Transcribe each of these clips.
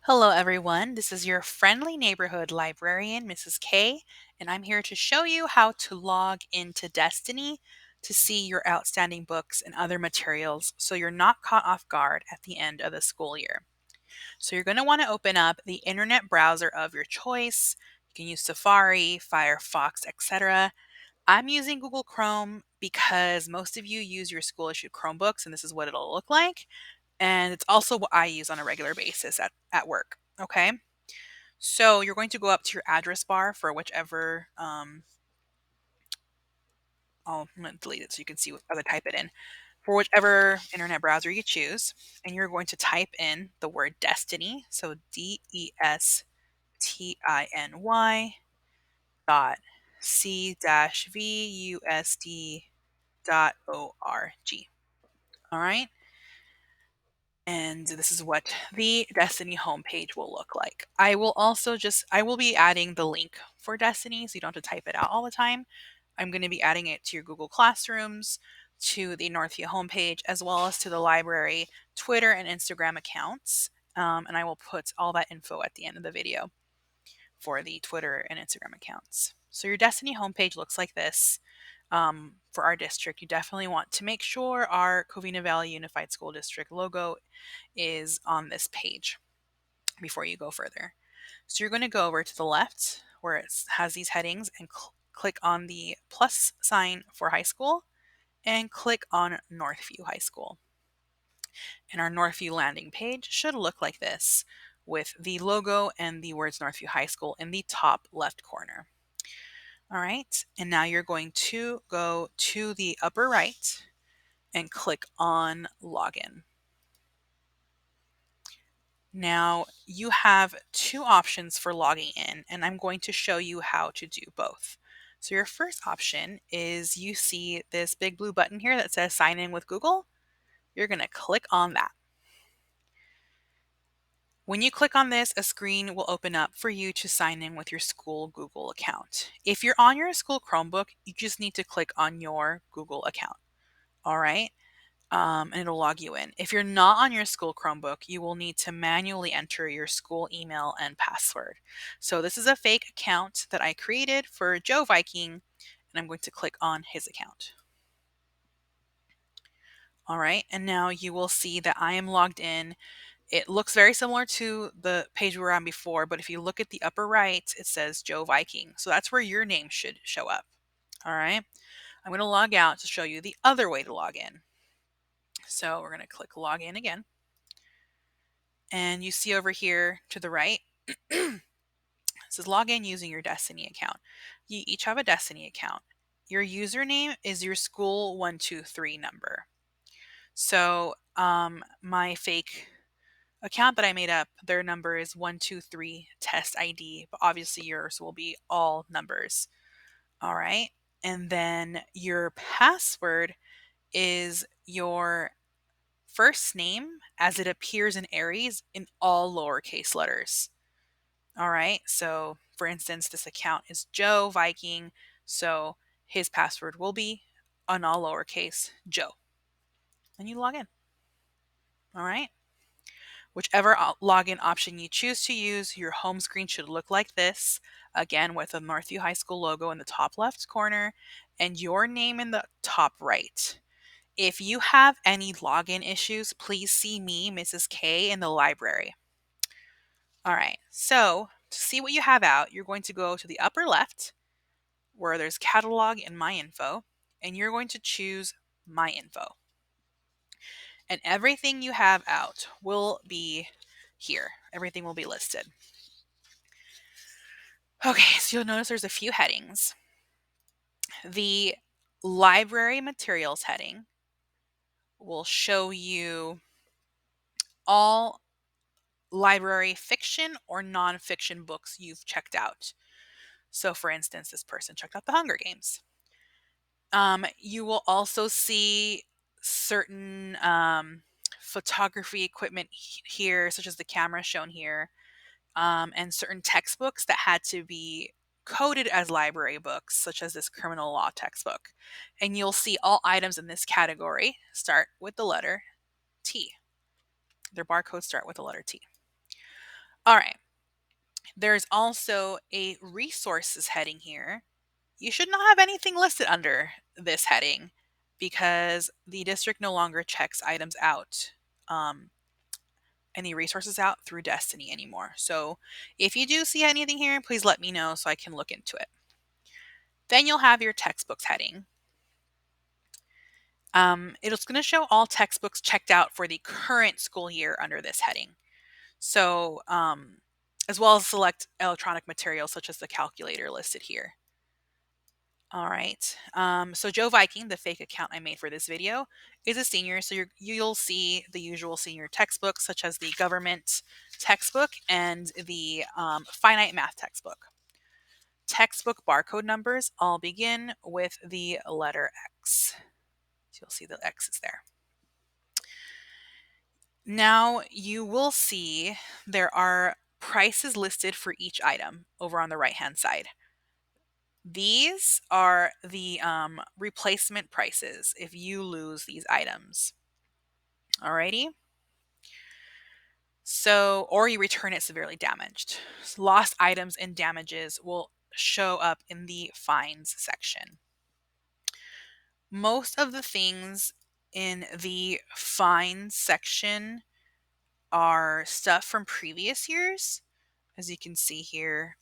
Hello, everyone. This is your friendly neighborhood librarian, Mrs. K, and I'm here to show you how to log into Destiny to see your outstanding books and other materials so you're not caught off guard at the end of the school year. So, you're going to want to open up the internet browser of your choice. You can use Safari, Firefox, etc. I'm using Google Chrome because most of you use your school issued Chromebooks, and this is what it'll look like. And it's also what I use on a regular basis at work. Okay. So you're going to go up to your address bar for whichever, I'm going to delete it so you can see as I type it in, for whichever internet browser you choose. And you're going to type in the word Destiny. So DESTINY dot C-VUSD dot ORG. All right. And this is what the Destiny homepage will look like. I will be adding the link for Destiny so you don't have to type it out all the time. I'm going to be adding it to your Google Classrooms, to the Northview homepage, as well as to the library Twitter and Instagram accounts. And I will put all that info at the end of the video for the Twitter and Instagram accounts. So your Destiny homepage looks like this. For our district, you definitely want to make sure our Covina Valley Unified School District logo is on this page before you go further. So you're going to go over to the left where it has these headings and click on the plus sign for high school and click on Northview High School. And our Northview landing page should look like this with the logo and the words Northview High School in the top left corner. All right, and now you're going to go to the upper right and click on Login. Now you have two options for logging in, and I'm going to show you how to do both. So your first option is you see this big blue button here that says sign in with Google. You're going to click on that. When you click on this, a screen will open up for you to sign in with your school Google account. If you're on your school Chromebook, you just need to click on your Google account. All right. And it'll log you in. If you're not on your school Chromebook, you will need to manually enter your school email and password. So this is a fake account that I created for Joe Viking, and I'm going to click on his account. All right, and now you will see that I am logged in. It looks very similar to the page we were on before, but if you look at the upper right, it says Joe Viking. So that's where your name should show up. All right, I'm going to log out to show you the other way to log in. So we're going to click log in again. And you see over here to the right, it says log in using your Destiny account. You each have a Destiny account. Your username is your school 123 number. So my fake account that I made up, their number is 123 test ID, but obviously yours will be all numbers. All right. And then your password is your first name as it appears in Aries in all lowercase letters. All right. So, for instance, this account is Joe Viking. So his password will be on all lowercase Joe. And you log in. All right. Whichever login option you choose to use, your home screen should look like this. Again, with the Northview High School logo in the top left corner and your name in the top right. If you have any login issues, please see me, Mrs. K, in the library. All right, so to see what you have out, you're going to go to the upper left where there's catalog and my info, and you're going to choose my info. And everything you have out will be here. Everything will be listed. Okay, so you'll notice there's a few headings. The library materials heading will show you all library fiction or nonfiction books you've checked out. So, for instance, this person checked out The Hunger Games. You will also see certain photography equipment here, such as the camera shown here, and certain textbooks that had to be coded as library books, such as this criminal law textbook. And you'll see all items in this category start with the letter T. Their barcodes start with the letter T. All right. There's also a resources heading here. You should not have anything listed under this heading because the district no longer checks items out, um, any resources out through Destiny anymore. So if you do see anything here, please let me know so I can look into it. Then you'll have your textbooks heading. It's going to show all textbooks checked out for the current school year under this heading. So, as well as select electronic materials such as the calculator listed here. All right. So Joe Viking, the fake account I made for this video, is a senior. So you'll see the usual senior textbooks, such as the government textbook and the finite math textbook. Textbook barcode numbers all begin with the letter X. So you'll see the X's there. Now you will see there are prices listed for each item over on the right-hand side. These are the replacement prices if you lose these items. Alrighty. So, or you return it severely damaged. Lost items and damages will show up in the fines section. Most of the things in the fines section are stuff from previous years. As you can see here,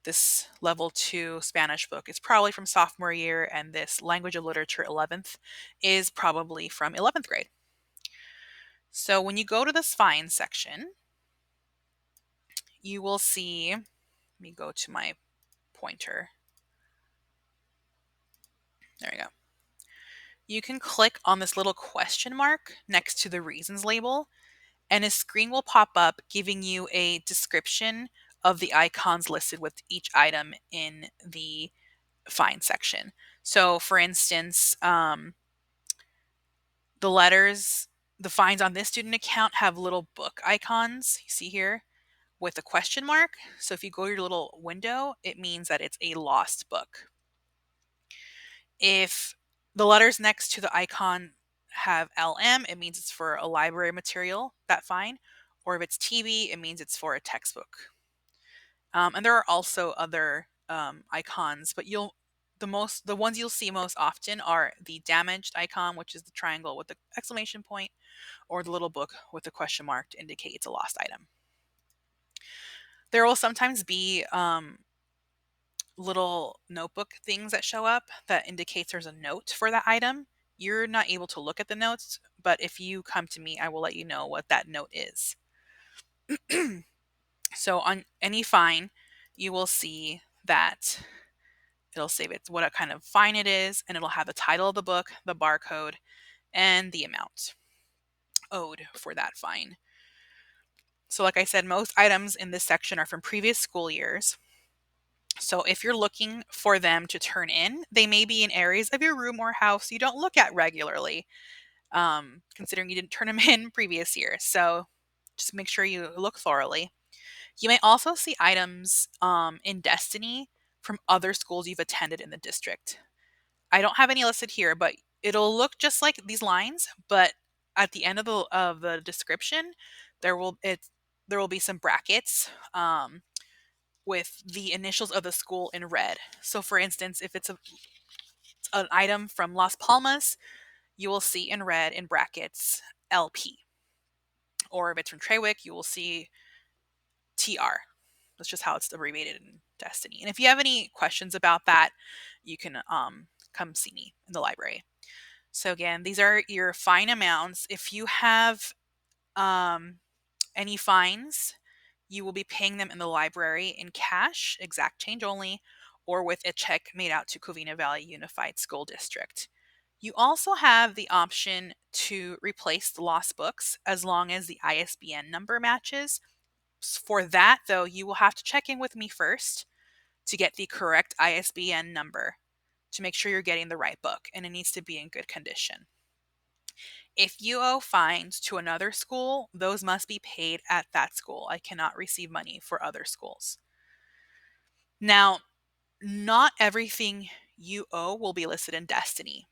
this level 2 Spanish book is probably from sophomore year, and this language of literature 11th is probably from 11th grade. So when you go to this fine section, you will see, let me go to my pointer. There you go. You can click on this little question mark next to the reasons label, and a screen will pop up giving you a description of the icons listed with each item in the fine section. So, for instance, the fines on this student account have little book icons, you see here, with a question mark. So if you go to your little window, it means that it's a lost book. If the letters next to the icon have LM, it means it's for a library material, that fine. Or if it's TB, it means it's for a textbook. And there are also other icons, but the ones you'll see most often are the damaged icon, which is the triangle with the exclamation point, or the little book with the question mark to indicate it's a lost item. There will sometimes be little notebook things that show up that indicates there's a note for that item. You're not able to look at the notes, but if you come to me, I will let you know what that note is. So on any fine, you will see that it'll say it's what kind of fine it is, and it'll have the title of the book, the barcode, and the amount owed for that fine. So like I said, most items in this section are from previous school years. So if you're looking for them to turn in, they may be in areas of your room or house you don't look at regularly, considering you didn't turn them in previous years. So just make sure you look thoroughly. You may also see items in Destiny from other schools you've attended in the district. I don't have any listed here, but it'll look just like these lines, but at the end of the description, there will be some brackets with the initials of the school in red. So, for instance, if it's an item from Las Palmas, you will see in red in brackets LP. Or if it's from Trawick, you will see TR. That's just how it's abbreviated in Destiny. And if you have any questions about that, you can come see me in the library. So again, these are your fine amounts. If you have any fines, you will be paying them in the library in cash, exact change only, or with a check made out to Covina Valley Unified School District. You also have the option to replace the lost books as long as the ISBN number matches. For that, though, you will have to check in with me first to get the correct ISBN number to make sure you're getting the right book, and it needs to be in good condition. If you owe fines to another school, those must be paid at that school. I cannot receive money for other schools. Now, not everything you owe will be listed in Destiny.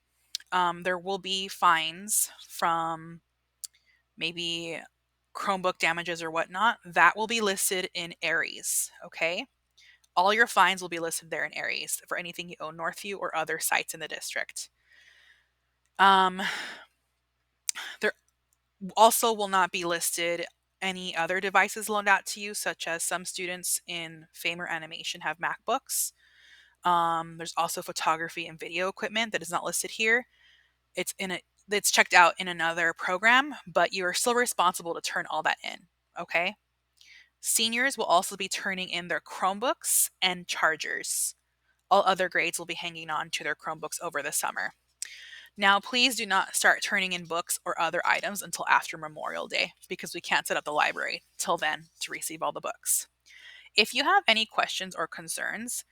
There will be fines from maybe Chromebook damages or whatnot, that will be listed in Aries. Okay. All your fines will be listed there in Aries for anything you own Northview or other sites in the district. Um, there also will not be listed any other devices loaned out to you, such as some students in Fame or Animation have MacBooks. There's also photography and video equipment that is not listed here. It's checked out in another program, but you are still responsible to turn all that in. Okay. Seniors will also be turning in their Chromebooks and chargers. All other grades will be hanging on to their Chromebooks over the summer. Now, please do not start turning in books or other items until after Memorial Day because we can't set up the library till then to receive all the books. If you have any questions or concerns,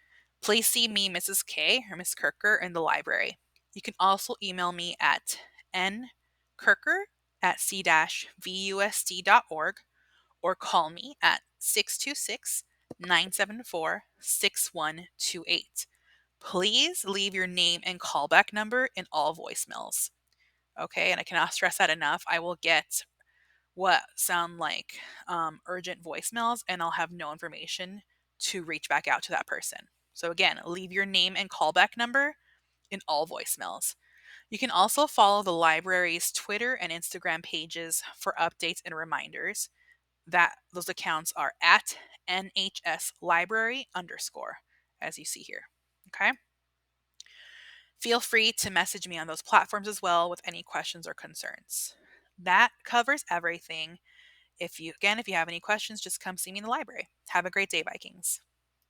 please see me, Mrs. K, or Miss Kirker in the library. You can also email me at nkirker@c-vusd.org or call me at 626-974-6128. Please leave your name and callback number in all voicemails. Okay, and I cannot stress that enough. I will get what sound like urgent voicemails, and I'll have no information to reach back out to that person. So, again, leave your name and callback number in all voicemails. You can also follow the library's Twitter and Instagram pages for updates and reminders. Those accounts are at NHS Library _ as you see here. Okay. Feel free to message me on those platforms as well with any questions or concerns. That covers everything. If you have any questions, just come see me in the library. Have a great day, Vikings.